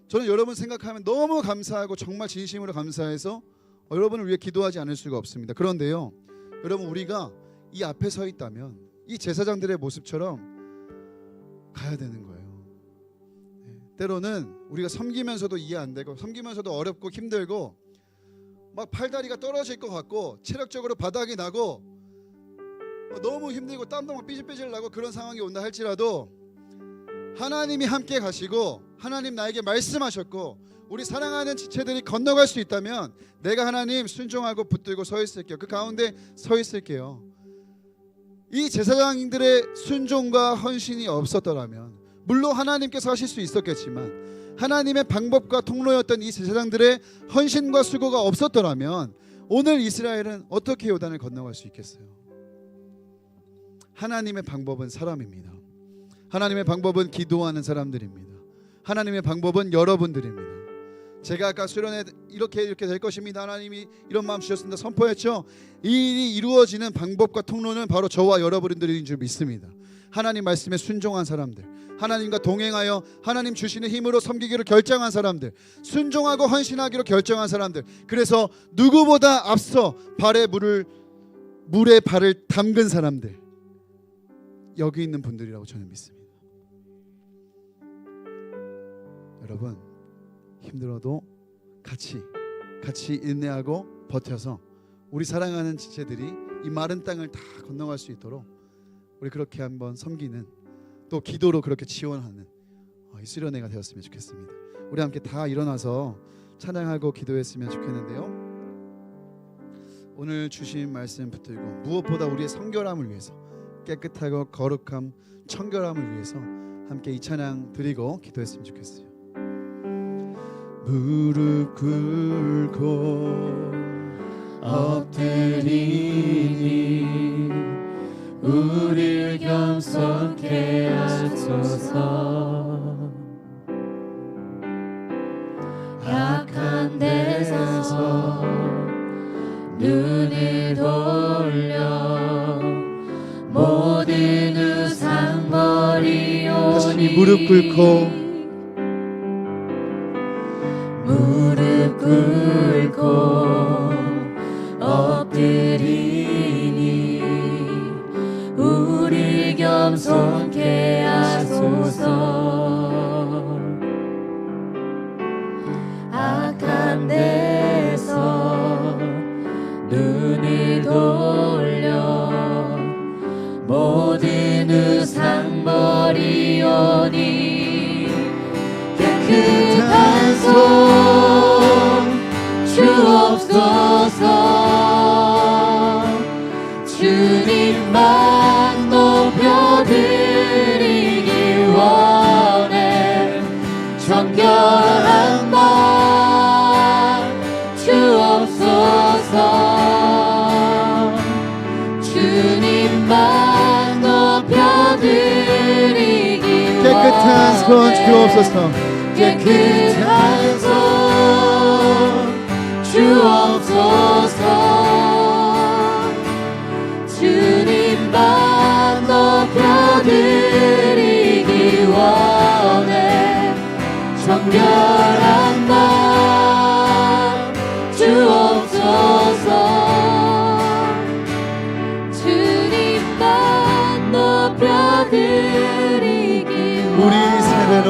저는 여러분 생각하면 너무 감사하고 정말 진심으로 감사해서 여러분을 위해 기도하지 않을 수가 없습니다. 그런데요 여러분 우리가 이 앞에 서 있다면 이 제사장들의 모습처럼 가야 되는 거예요. 때로는 우리가 섬기면서도 이해 안 되고 섬기면서도 어렵고 힘들고 막 팔다리가 떨어질 것 같고 체력적으로 바닥이 나고 너무 힘들고 땀도 막 삐질삐질 나고 그런 상황이 온다 할지라도 하나님이 함께 가시고 하나님 나에게 말씀하셨고 우리 사랑하는 지체들이 건너갈 수 있다면 내가 하나님 순종하고 붙들고 서 있을게요. 그 가운데 서 있을게요. 이 제사장들의 순종과 헌신이 없었더라면 물론 하나님께서 하실 수 있었겠지만 하나님의 방법과 통로였던 이 제사장들의 헌신과 수고가 없었더라면 오늘 이스라엘은 어떻게 요단을 건너갈 수 있겠어요? 하나님의 방법은 사람입니다. 하나님의 방법은 기도하는 사람들입니다. 하나님의 방법은 여러분들입니다. 제가 아까 수련회 이렇게 될 것입니다. 하나님이 이런 마음 주셨습니다. 선포했죠. 이 일이 이루어지는 방법과 통로는 바로 저와 여러분들인 줄 믿습니다. 하나님 말씀에 순종한 사람들, 하나님과 동행하여 하나님 주시는 힘으로 섬기기로 결정한 사람들, 순종하고 헌신하기로 결정한 사람들, 그래서 누구보다 앞서 물에 발을 담근 사람들, 여기 있는 분들이라고 저는 믿습니다. 여러분 힘들어도 같이 인내하고 버텨서 우리 사랑하는 지체들이 이 마른 땅을 다 건너갈 수 있도록 우리 그렇게 한번 섬기는 또 기도로 그렇게 지원하는 이 수련회가 되었으면 좋겠습니다. 우리 함께 다 일어나서 찬양하고 기도했으면 좋겠는데요. 오늘 주신 말씀 붙들고 무엇보다 우리의 성결함을 위해서 깨끗하고 거룩함, 청결함을 위해서 함께 이 찬양 드리고 기도했으면 좋겠어요. 무릎 꿇고 엎드리니 우릴 겸손케 하소서. 악한 데서 눈을 돌려 모든 우상 버리오니. 다시 무릎 꿇고 무릎 꿇고 엎드리니 우릴 겸손케 하소서. 악한 데서 눈을 돌려 모든 우상 버리오니 깨끗한 손 주옵소서. 주님만 높여드리기 원해. 정결한 맘 주옵소서. 주님만 높여드리기 원해. 깨끗한 손 주옵소서. 깨끗한 손 주옵소서. 주님만 높여드리기 원해. 정결한 맘 주옵소서. 주님만 높여드리기 원해. 우리 세대로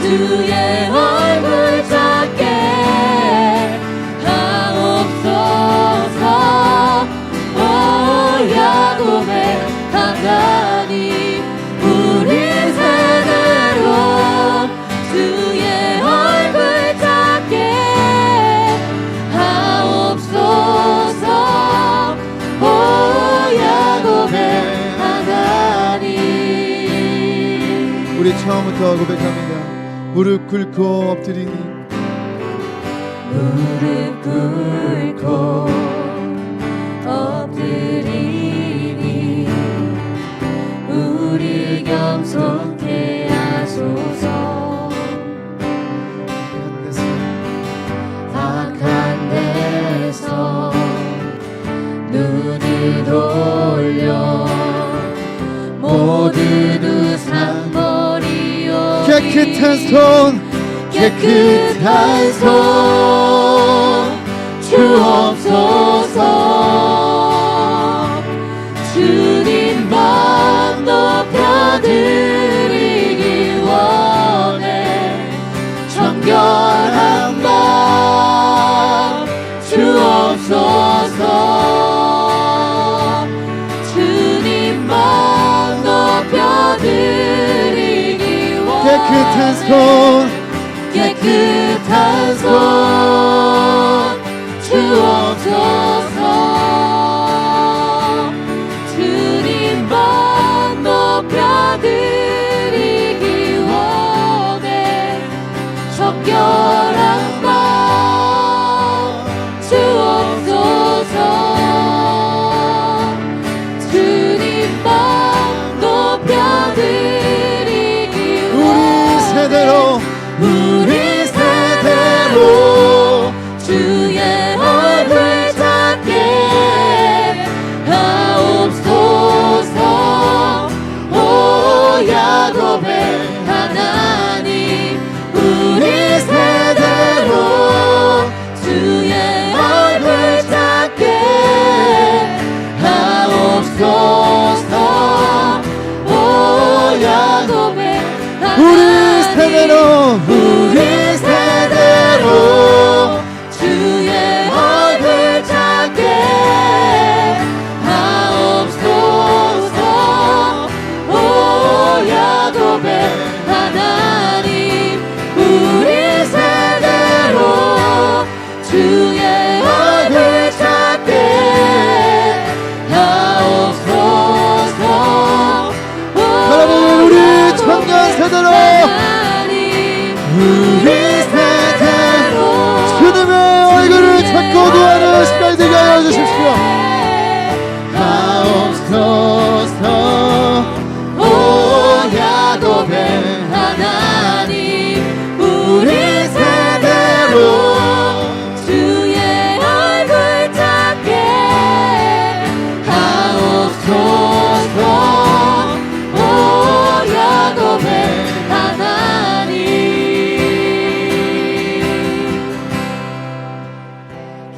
주의 얼굴 찾게 하옵소서. 오 야곱의 하나님, 우리 세대로 주의 얼굴 찾게 하옵소서. 오 야곱의 하나님. 우리 처음부터 고백합니다. 무릎 꿇고 엎드리니 무릎 꿇고 엎드리니 우리 겸손케 하소서. 악한 데서 눈을 돌려 모든 우상 버리오니 깨끗한 손 깨끗한 손 주옵소서. 주님만 높여드리기 원해. 정결한 맘 주옵소서. 주님만 높여드리기 원해. 깨끗한 손 깨끗한 손 주옵소서. 주님만 높여드리기 원해. 정결한 맘 주옵소서. 주님만 높여드리기 원해. 우리 세대로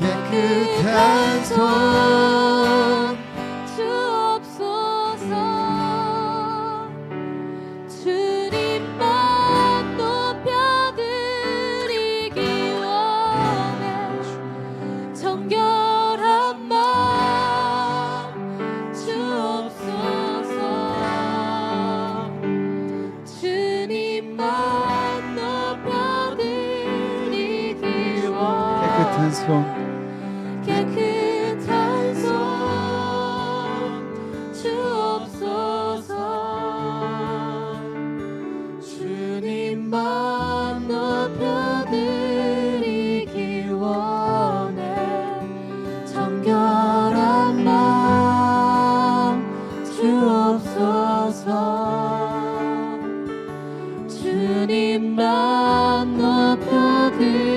깨끗한 손 주옵소서. 주님만 높여드리기 원해. 정결한 마음 주옵소서. 주님만 높여드리기 원해. 깨끗한 손 깨끗한 손 주옵소서. 주님만 높여드리기 원해. 정결한 마음 주옵소서. 주님만 높여드리기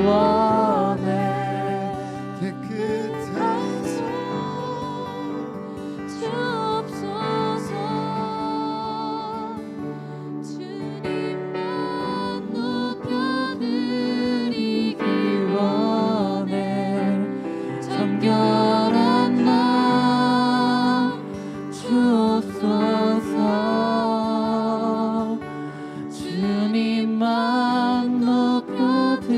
원해. 깨끗한 손 주옵소서. 주님만 높여드리기 원해. 정결한 마음 주옵소서. 주님만 높여드리기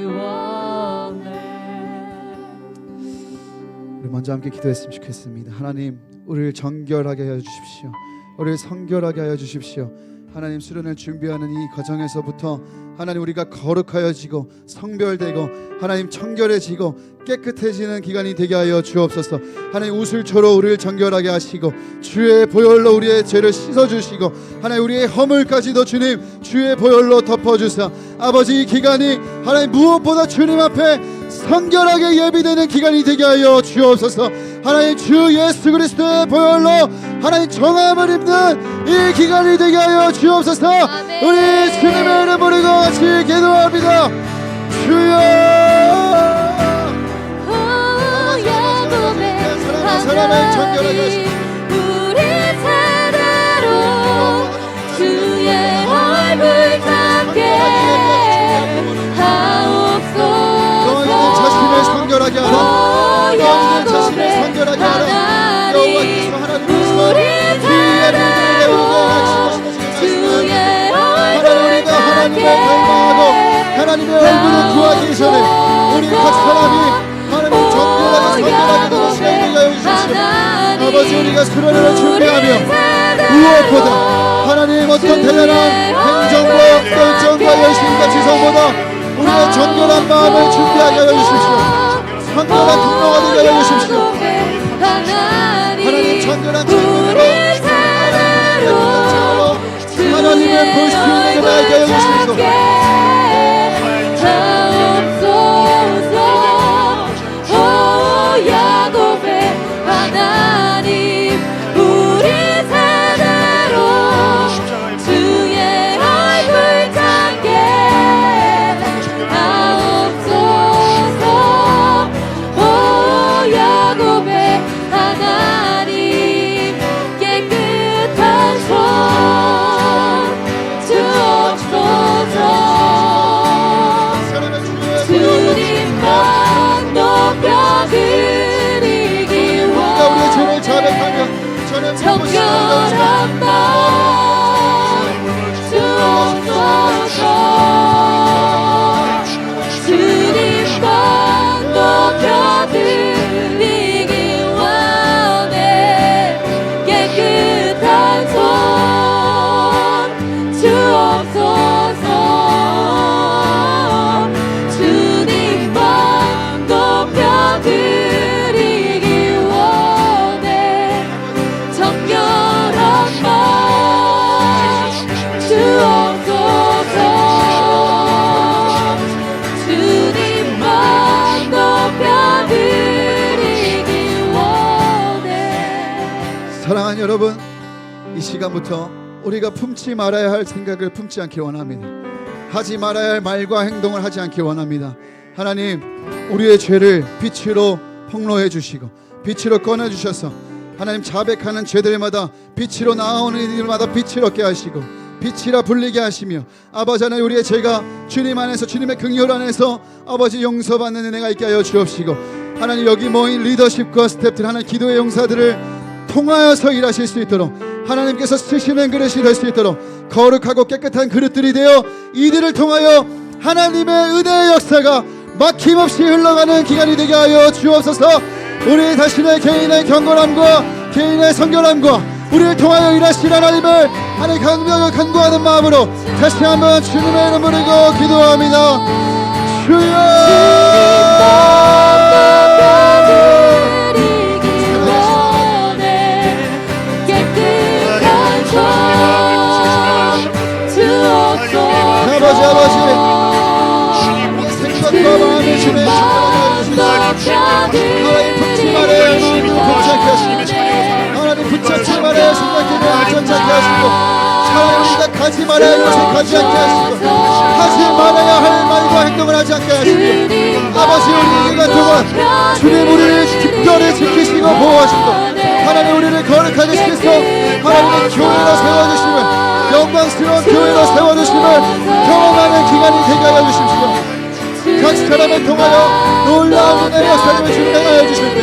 원해. 우리 먼저 함께 기도했으면 좋겠습니다. 하나님, 우리를 정결하게 하여 주십시오. 우리를 성결하게 하여 주십시오. 하나님, 수련을 준비하는 이 과정에서부터 하나님 우리가 거룩하여지고 성별되고 하나님 청결해지고 깨끗해지는 기간이 되게 하여 주옵소서. 하나님, 우슬초로 우리를 정결하게 하시고 주의 보혈로 우리의 죄를 씻어주시고 하나님 우리의 허물까지도 주님 주의 보혈로 덮어주사 아버지, 이 기간이 하나님 무엇보다 주님 앞에 성결하게 예비되는 기간이 되게 하여 주옵소서. 하나님, 주 예수 그리스도의 보혈로 하나님 정함을 입는 이 기간이 되게 하여 주옵소서. 아멘. 우리 주님의 이름 부르고 같이 기도합니다. 주여, 사람을 정결하게 하시고 우리 세대로 주의 얼굴 닮게 하옵소서. 너희는 자신을 성결하게 하라. 너희는 자신을 성결하게 하라. 여호와께서 하나님께서 우리 세대로 주의 하나님, 우리가 하나님을 얼굴 닮아하고 닮게 하나님의 얼굴을 구하기 전에 우리 각 사람이 하나님 정결하게 성결하게 되는 시간이 되게 하여 주십시오. 아버지, 우리가 수련회를 준비하며 무엇보다 하나님 어떤 대단한 행정과 열정과 열심과 지성보다 우리의 정결한 마음을 준비하게 하여 주십시오. 성결한 경로가 되게 하여 주십시오. 하나님, 정결한 질문으로 하나님을 볼 수 있는 날 하게 하여 주십시오. 하옵소서. 오 야곱의 하나님, 우리 세대로 주의 얼굴 닮게 하옵소서. 오 야곱의 하나님, 깨끗한 손 주옵소서. 주님만 높여드리기 우리가 우리의 죄를 원해. 자백하며 저는 정결한 마음 주옵소서. 주님만 높여드리기 원해. 깨끗한 손 주옵소서. 주님만 높여드리기 원해. 정결한 마음 주옵소서. 주님만 높여드리기 원해. 사랑하는 여러분, 이 시간부터 우리가 품지 말아야 할 생각을 품지 않기 원합니다. 하지 말아야 할 말과 행동을 하지 않기 원합니다. 하나님, 우리의 죄를 빛으로 폭로해 주시고 빛으로 꺼내 주셔서 하나님 자백하는 죄들마다 빛으로 나오는 일마다 빛을 얻게 하시고 빛이라 불리게 하시며 아버지 하나님 우리의 죄가 주님 안에서 주님의 긍휼 안에서 아버지 용서받는 은혜가 있게 하여 주옵시고 하나님 여기 모인 리더십과 스태프들 하나님 기도의 용사들을 통하여서 일하실 수 있도록 하나님께서 쓰시는 그릇이 될 수 있도록 거룩하고 깨끗한 그릇들이 되어 이들을 통하여 하나님의 은혜의 역사가 막힘없이 흘러가는 기간이 되게 하여 주옵소서. 우리 자신의 개인의 경건함과 개인의 성결함과 우리를 통하여 일하실 하나님을 하나님 간구하는 마음으로 다시 한번 주님의 이름 부르고 기도합니다. 아버지 생각과 마음을 주님의 하나님 붙지 말아요. 마음을 붙잡게 하시고 하나님 붙잡지 말아요. 생각기를 붙잡게 하시고 하나님 우리가 가지 말아야 할 것을 가지 않게 하시고 하지 말아야 할 말과 행동을 하지 않게 하시고 아버지 우리 기간 동안 주님 우리를 특별히 지키시고 보호하시고 하나님 우리를 거룩하게 시켜서 하나님의 교회로 세워주시면 영광스러운 교회로 세워주심을 경험하는 기간이 되게 하여 주십시오. 각 사람을 통하여 놀라운 은혜의 역사를 준행하여 주실 때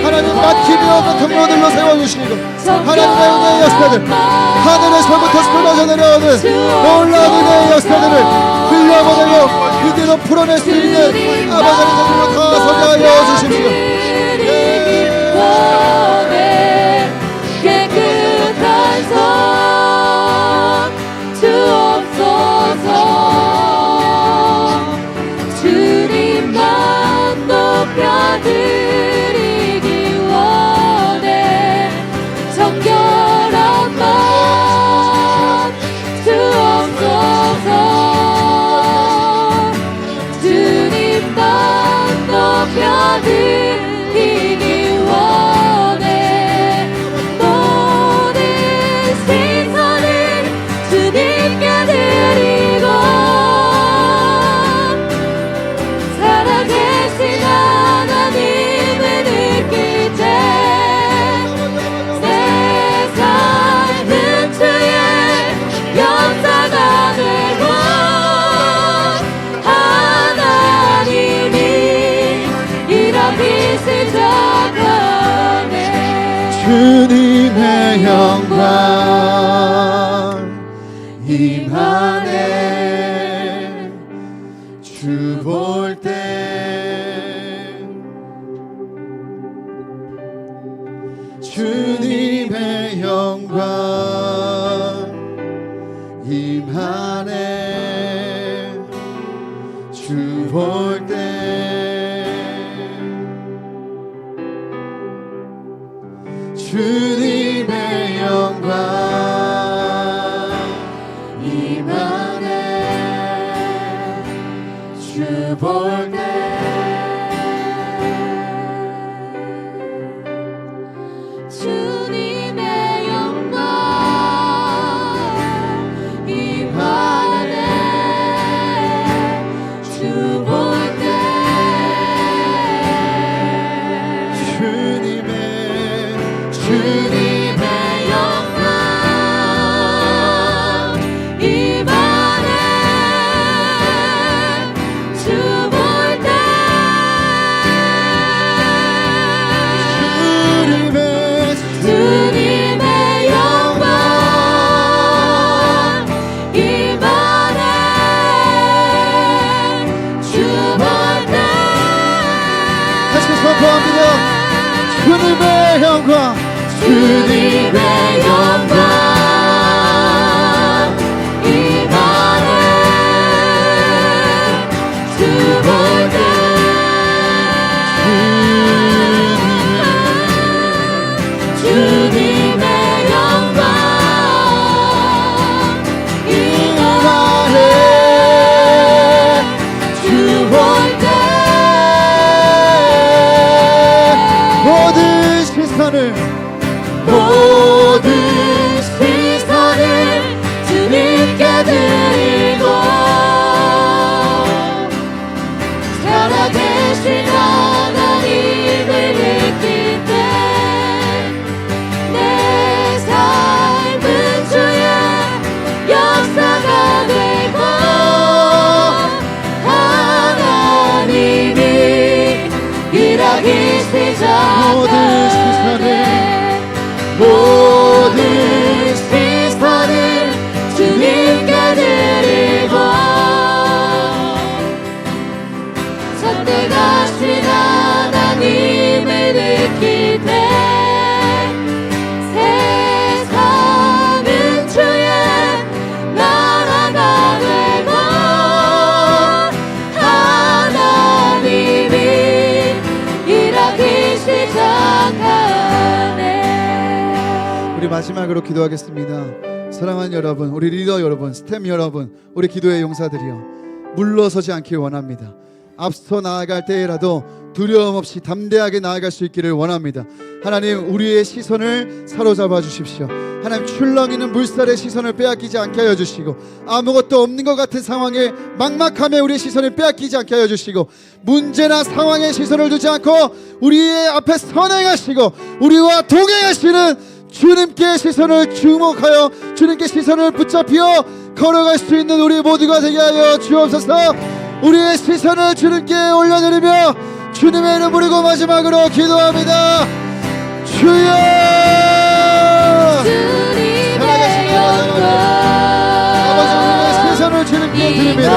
하나님 막힘이 없는 통로들로 세워주시고 하나님의 은혜의 역사들 하늘에서부터 쏟아져 내려오는 놀라운 은혜의 역사들을 흘려보내고 그대로 풀어낼 수 있는 아버지 하나님으로 다 서게 하여 주십시오. 주님의 영광 임하네 주 볼 때 주님의 영광 임하네 주 볼 때 주님의 영광 임하네 주 볼 때 주님의 영광 임하네 주 볼 때 주님의 영광 임하네 주 볼 때 주님의 영광 임하네 주 볼 때 다시 선포합니다. 주님의 영광 주님의 영광 임하네 주 볼 때 주님의 영광 임하네 주 볼 때 모든 시선을 모든 마지막으로 기도하겠습니다. 사랑하는 여러분, 우리 리더 여러분, 스템 여러분, 우리 기도의 용사들이여, 물러서지 않길 원합니다. 앞서 나아갈 때에라도 두려움 없이 담대하게 나아갈 수 있기를 원합니다. 하나님, 우리의 시선을 사로잡아 주십시오. 하나님, 출렁이는 물살의 시선을 빼앗기지 않게 하여 주시고, 아무것도 없는 것 같은 상황에 막막함에 우리의 시선을 빼앗기지 않게 하여 주시고, 문제나 상황에 시선을 두지 않고 우리의 앞에 선행하시고 우리와 동행하시는 주님께 시선을 주목하여 주님께 시선을 붙잡혀 걸어갈 수 있는 우리 모두가 되게 하여 주옵소서. 우리의 시선을 주님께 올려드리며 주님의 이름 부르고 마지막으로 기도합니다. 주여, 살아계신 아버지, 우리의 시선을 주님께 드립니다.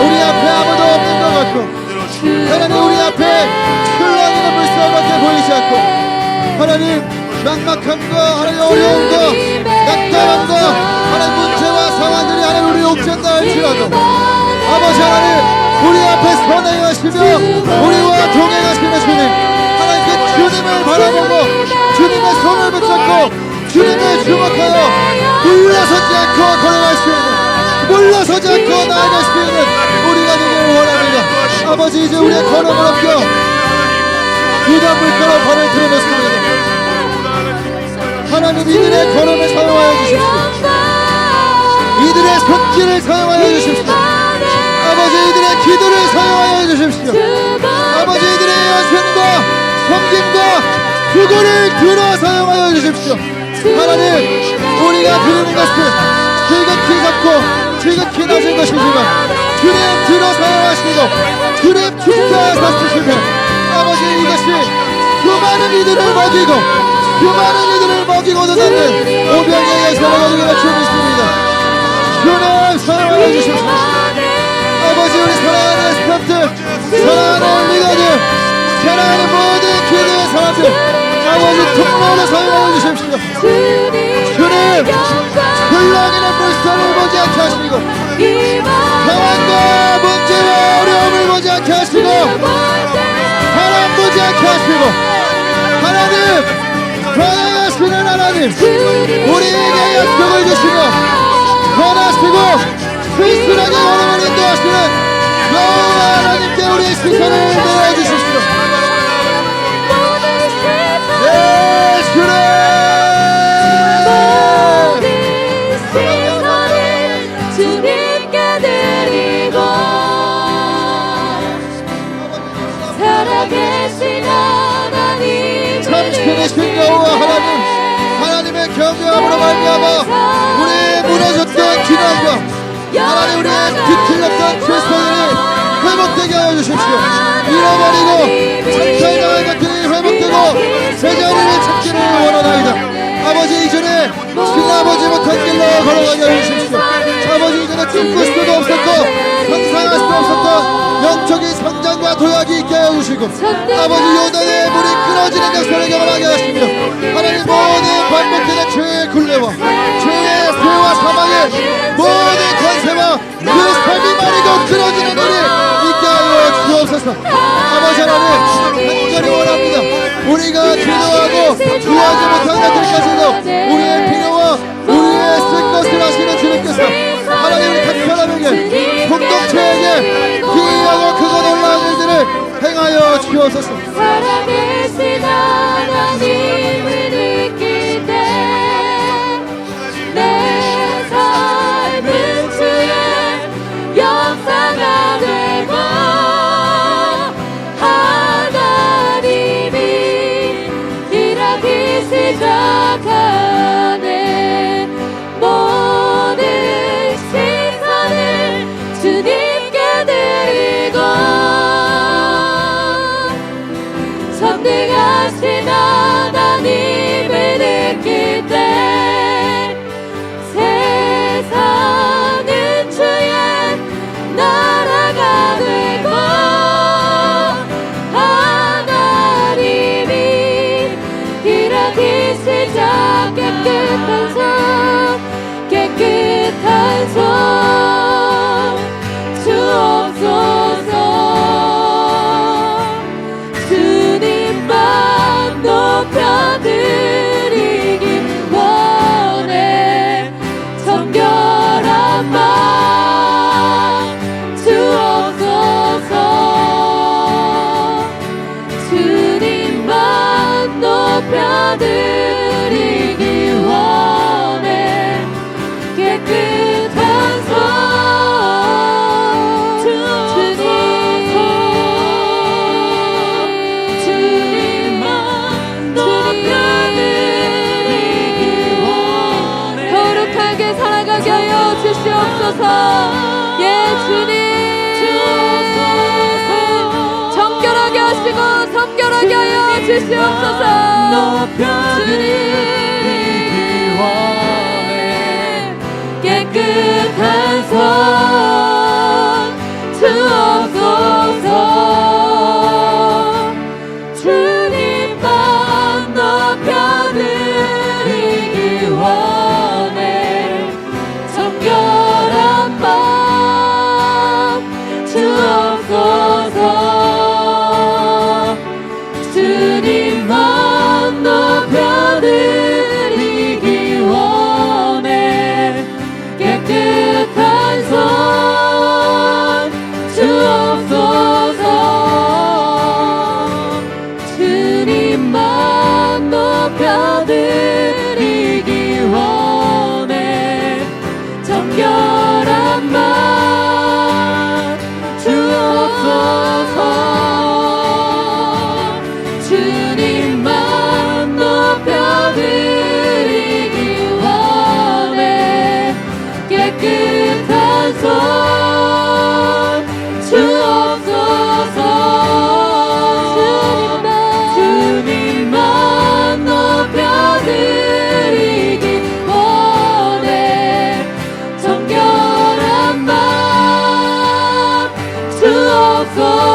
우리 앞에 아무도 없는 것 같고, 하나님, 우리 앞에 흘러가는 물살밖에 보이지 않고, 하나님, 막막함과 하나님 어려움과 낙담함과 하나님 문제와 상황들이 하나님 우리를 옥죄한다 할지라도, 아버지 하나님, 우리 앞에 선행하시며 우리와 동행하시는 주님, 하나님 그 주님을 바라보고 주님의 손을 붙잡고 주님을 주목하여 물러서지 않고 걸어갈 수 있는, 물러서지 않고 나아갈 수 있는 우리가 되기를 원합니다. 아버지, 이제 우리의 걸음을 옮겨 유다 물가로 발을 들어놓습니다. 하나님, 이들의 걸음을 사용하여 주십시오. 이들의 손길을 사용하여 주십시오. 아버지, 이들의 기도를 사용하여 주십시오. 아버지, 이들의 연습과 섬김과 수고를 들어 사용하여 주십시오. 하나님, 우리가 드리는 것은 지극히 작고 지극히 낮은 것이지만 주님 들어 사용하시고 주님 축사하사 쓰시며, 아버지, 이것이 수많은 이들을 먹이고 수많은 이들을 먹이고도 남는 오병의 역사를 얻으리라 주 믿습니다. 주님 사용하여 주십시오. 아버지, 우리 사랑하는 스태프들, 사랑하는 리더들, 사랑하는 모든 기도의 사람들, 아버지 통로로 사용하여 주십시오. 주님, 흘러가는 물살을 보지 않게 하시고 상황과 문제와 어려움을 보지 않게 하시고 사람 보지 않게 하시고, 하나님 변화하시는 하나님, 우리에게 약속을 주시며 변하시고 슬슬하게 걸음을 인도하시는 여호와 하나님께 우리의 시선을 내어주십시오. 네, 주님, 주님께 드리고 살아계신 하나님, 참신이신 여호와 하나님, 하나님의 경외함으로 말미암아 우리의 무너졌던 기능과 하나님 우리의 뒤틀렸던 질서들이 회복되게 하여 주십시오. 잃어버리고 찬탈당한 것들이 회복되고 제자리를 찾기를 원하나이다. 아버지, 이전에 지나보지 못한 길로 걸어가게 하여 주십시오. 아버지, 이전에 꿈꿀 수도 없었고 상상할 수도 없었던 영적인 성장과 도약이 있게 하여 주시고, 아버지, 요단의 물이 끊어지는 역사를 경험하게 하시며 하나님 모든 반복되는 죄의 굴레와 죄의 세와 사망의 모든 권세와 그 삶이 마르고 끊어지는 일이 있게 하여 주옵소서. 아버지 하나님, 간절히 원합니다. 우리가 기도하고 구하지 못한 것들까지도 우리의 필요와 우리의 쓸 것을 아시는 주님께서 하나님 우리 각 사람에게 공동체에게 기이하고 크고 놀라운 일들을 행하여 주옵소서. 살아계신 하나님을 느낄 때 내 삶은 주의 역사가 되고 하나님이 일하기 시작하네. 모든 시선을 주님께 드리고 주시옵소서. 높여드리기 원해. 깨끗한 손 주옵소서. 주님만 높여드리기 원해. 정결한 맘 주옵소서. 주님만 높여드리기 원해. 깨끗한 손 주옵소서. 주님만 높여드리기 원해. 정결한 맘 주옵소서. 주님만 높여드리기 원해. 깨끗한 손 주옵소서. 주님만 높여드리기 원해. 정결한 맘 주옵소서.